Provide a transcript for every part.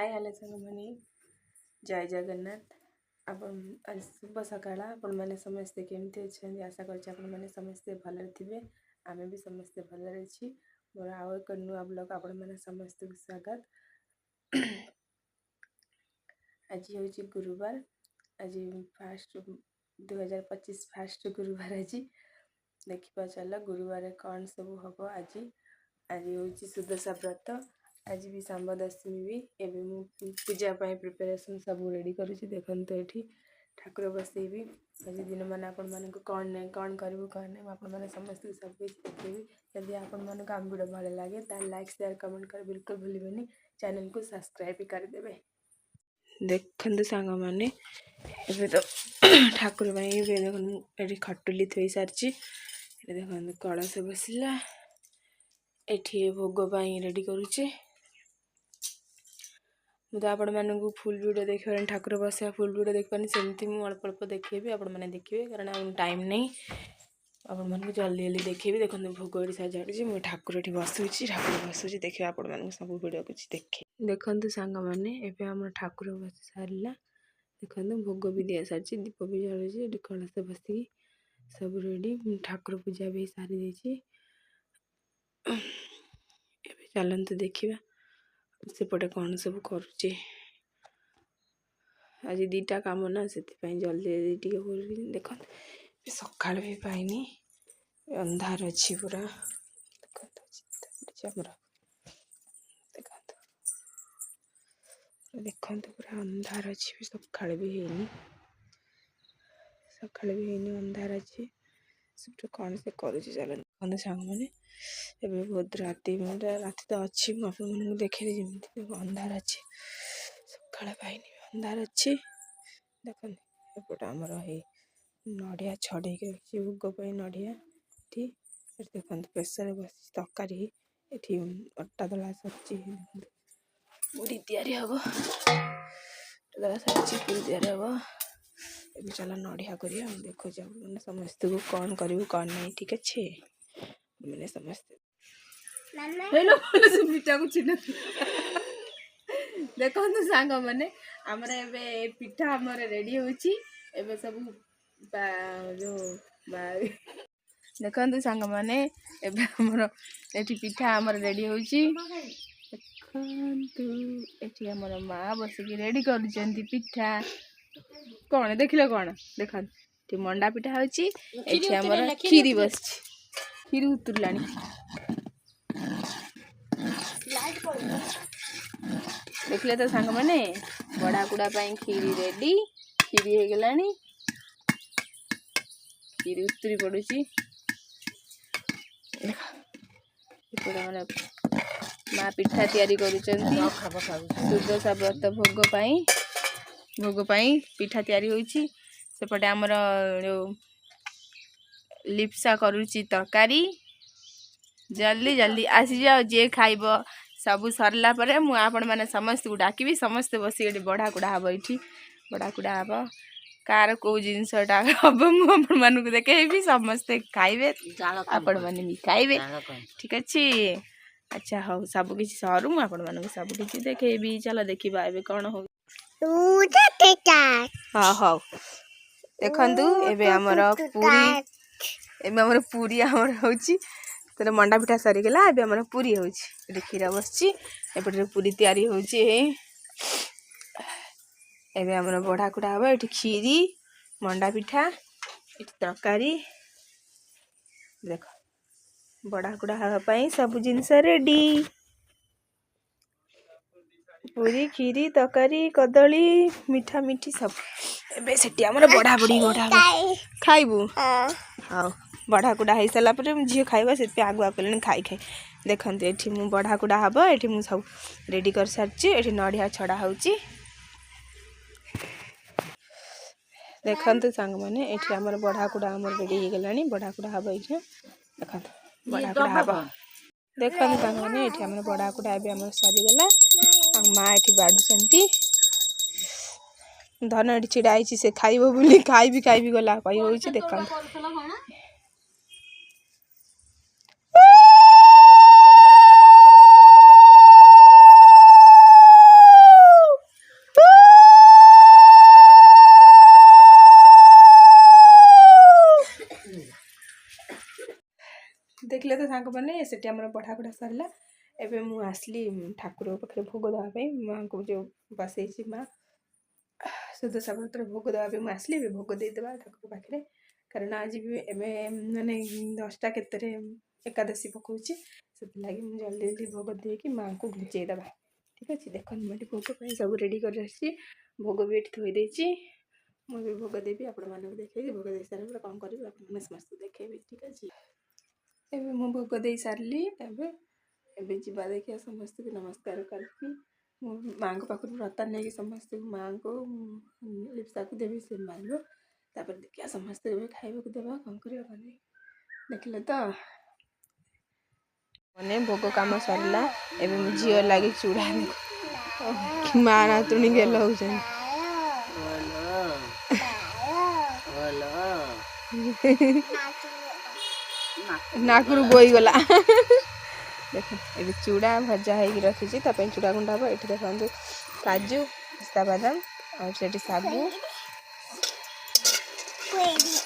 Hi hello सांग मैंने जय जगन्नाथ आपण शुभ सकाळ आपण मैंने समस्ते केमती अच्छा आशा कर समस्ते भल थे आम भी समस्ते भल अच्छी मोर आउ एक नुआ ब्लॉग आपण मैंने समस्त स्वागत। आज हूँ गुरुवार आज फास्ट 2025 फास्ट गुरुवार आज देखा चल गुरुवार कौन सब हम आज आज हूँ सुदशा व्रत आज भी सांब दशमी भी एवं मु पूजा प्रिपरेशन सब रेडी करुँच देखो ये ठाकुर बसैबी आज दिन मान आपण मानक कौन नहीं कौन करूँ कौन नहीं आपण मैंने समस्त सब कुछ देखी जदि आपण मानक आम वीडियो भल लगे तो लाइक शेयर कमेंट कर बिल्कुल भूलें चैनल को सब्सक्राइब भी करदे। देखते सांग मैंने तो ठाकुर देख खटुली थी सारी देख कलश बसला ये भोग रेडी करुचे मुझे आपण मानक फुल वीडियो देखिए ठाकुर बसा फुल वीडियो देख पानी सेमती मुझे अल्प अल्प देखेबी आपण मैंने देखिए कारण टाइम नहीं आपण मानक जल्दी जल्दी देखेबी देखो भोग ये सजाड़ी मुझे ठाकुर ये बसुची देखिए आपण मानक सब वीडियो कुछ देखे देखते सांग मैंने एवं आम ठाकुर बस सारा देखते भोग भी दि सारी दीप भी जलुची कलश बसिकी सब रेडी ठाकुर पूजा भी सारी देती चलते देखा सेपटे कौन सब करुचे आज दीटा कम ना से जल्दी टे देख सका भी पाइनी अंधार अच्छी पूरा देखो पूरा अंधार अच्छी सका भी है सका भी है अंधार अच्छी सब कौन से करुचे चल सांग मैंने एवं बहुत राति राति तो अच्छी मुझे देखे जमी अंधार अच्छी सका पाइनि अंधार अच्छी देखते एपटे आमर नड़िया छड़े रखी भोग नड़िया देखते प्रेसर बस तरकारी ये अटा दला सब्जी पूरी तैयारी हम दला सब्जी पूरी तैयारी हम ए चल नड़िया कर देखो मैंने समस्त को कौन करूँ कौन नहीं ठीक अच्छे मैंने समस्त पिठा को चिन्ह देखो सांग मैंने आमर ए पिठा आमर रेडी होची एबे सब जो देखो सांग मैंने एबे आमर एठी पिठा आमर रेडी होची देखो आमर माँ बसिकी रेडी करुचंती पिठा कौन देखिले कौन देख मंडा पिठा होची एठी आमर खीरी बस खीरी उतरलानी देखले तो सांग मैंने बड़ा कुड़ा खीरी रेडी खीरी हो गलानी खीरी उतरी पड़ुची माने माँ पिठा तैयारी करुचंती सुदशा व्रत भोग पिठा तैयारी होईची सेपटे आमर जो लिप्सा करुची तरकारी जल्दी जल्दी आसी जाओ जे खाइब सब सरला परे मु आपण माने समस्त को डाकिबी समस्त बसी बड़ा कुड़ा हम ये बड़ा कुड़ा हम कार कौ जिनसटा हम मुझे मानक देखेबी समस्ते खाइबे आपण माने भी खाइबे ठीक अच्छे अच्छा हाँ सब किसी सरू मुझे आपण मानक सब किसी देखेबी चलो देखा ए कौन हो हाँ हाँ देखु एबे आमर पूरी आमर होची तेरे मंडा पिठा सरीगला ए आम पूरी हो क्षीर बस एपटे पूरी तैयारी होची एबे आमर बड़ा कुड़ा हम ये खीरी मंडा पिठा ये तरकारी देख बड़ा कुड़ा हाँपाई सब जिनस रेडी पूरी खीरी तरकारी कदली मिठा मिठी सब एबे सेठी आमर बड़ा बुड़ी गोड़ा खाइबू हाँ बड़ा कुड़ा हो सारा झील खाइबा से आगुआ कले खाई खाई देखते ये मुझे बड़ा कुड़ा हम ये मुझे सब रेडी कर सारी ये नड़िया छड़ा हो देखते सांग मैंने ये आम बड़ा कुड़ा आम रेडी हो गला बड़ा कुड़ा हम ये देख बड़ा कुड़ा हम देखते सांग मैंने ये आम बड़ा कुड़ा आम सरीगला माँ ये बाढ़ुंट धन ये छिड़ाई से खाइब बोली खाइबी गला कही देखा सांग मैंने से पढ़ापढ़ा सरला एवं मुझे आसली ठाकुर पाखे भोग देवाई माँ को जो बसई माँ सुदशा पत्र भोग देवाई मुझे आसली भोग देदेवा ठाकुर पाखे कारण आज भी एवं माने 10टा केतरे एकादशी पकाऊँगी से लगी मुझे जल्दी जल्दी भोग देकी माँ को घुंचेदेवा ठीक अच्छे देख मुझे भोग सब रेडी कर भोग भी ये थोड़ी मुझे भोग देवी आपण मानक देखे भोग दे सारा कौन करी समस्त देखेबी ठीक अच्छे एवं मु भोग दे सारे एवं जीवा देखिए समस्त को नमस्कार करके माँ को पाखु व्रत नहीं समस्त माँ को लिप्सा को देवी से मारो तापर देखिए समस्त खाइबा को देवा कौन कर देखले तो मैंने भोग कम सरला एवं झील लगे चूड़ा माँ नातुणी गेल हो नाकुरु बोई गला देख ये चूड़ा भजा है रखी चूड़ा गुंडा हम ये देखते काजू पिस्ता बादाम और से सागु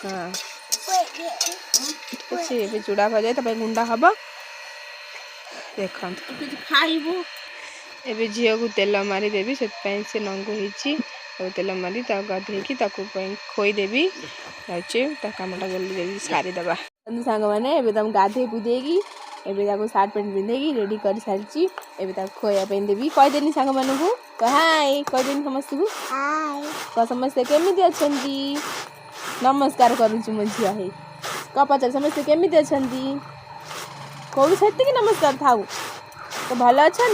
हाँ अच्छे चूड़ा भजा गुंडा हम देख खाइबू एवं झील को तेल मारिदेवी से नंगु हो तेल मारी गाधेकी खोईदेवी कमटा जल्दी जल्दी सारीदेवा सांग मैंने तुम गाधे पुदेगी एवं सार्ट पैंट पिंधेगी रेडी कर सारी एवं खोया देवी कहीदेनी सांग मान को हाय कहीदेनी समस्त को कह समस्ते केमी अच्छा नमस्कार करुचु मो झील है कह पचार समस्ते केमी अच्छा कौन से नमस्कार था तो भल अच्छा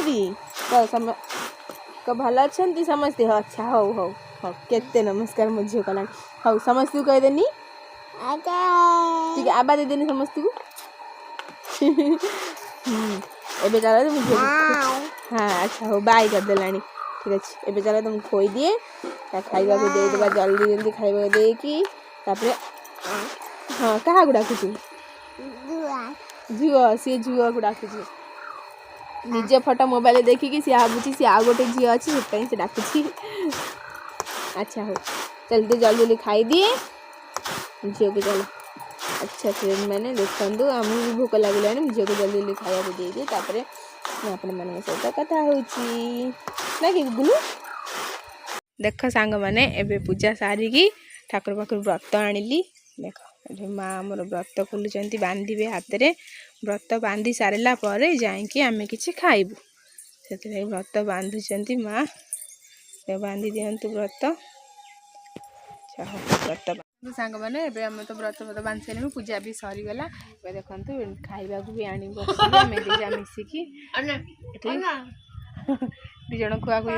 कह भल अच्छा समस्ते अच्छा हौ हौ हौ केते नमस्कार मो झील कला हौ समस्त को कहीदेनी ठीक है आबा देदेनी समस्त को एबे चलो तुम हाँ अच्छा हो बाय कर देला ठीक अच्छे एबे चलो तुम खोई दिए खाइबा को दे देबा जल्दी जल्दी खाइबा दे कि तापरे हाँ कहा गुड़ा कुछ झील सी झील गुड़ा कुछ निजे फोटो मोबाइल देखिकी सी भावुची सी आउ गोटे झील अच्छी से डाकुची अच्छा हो जल्दी जल्दी खाई दिए झील को चलो अच्छा फ्रेंड मैंने देखु आमको भी भोक लगे झील को जल्दी जल्दी खाया देदी तापर आपण मान सहित कथा ना कि गुलू देख सांग मैंने एवं पूजा सारिकी ठाकुर पाखर व्रत आनिली देख माँ आमर व्रत खोलुंट बांधे हाथ में व्रत बांधि सारा पर जाकि आम कि खाइबू से व्रत बांधुंट माँ बांधि दिंतु व्रत व्रत सांग मैंने आम तो व्रत व्रत बांध सारे पूजा भी सरीगला देखु खाइबा भी आनी बस मिसिकी दिज खुआ खुई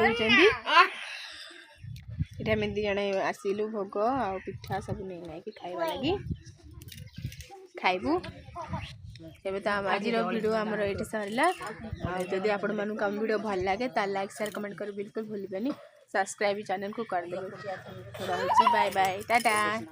होमें दिज आसिलु भोग आ पिठा सब नहीं नाइक खाइबा लगी खाइबू एबे तो आज वीडियो आमर ये सरला जदि आपण मानू आम वीडियो भल लगे तो लाइक शेयर कमेंट कर बिल्कुल भूलिबेनी सब्सक्राइब चैनल को कर दे बाय बाय टाटा।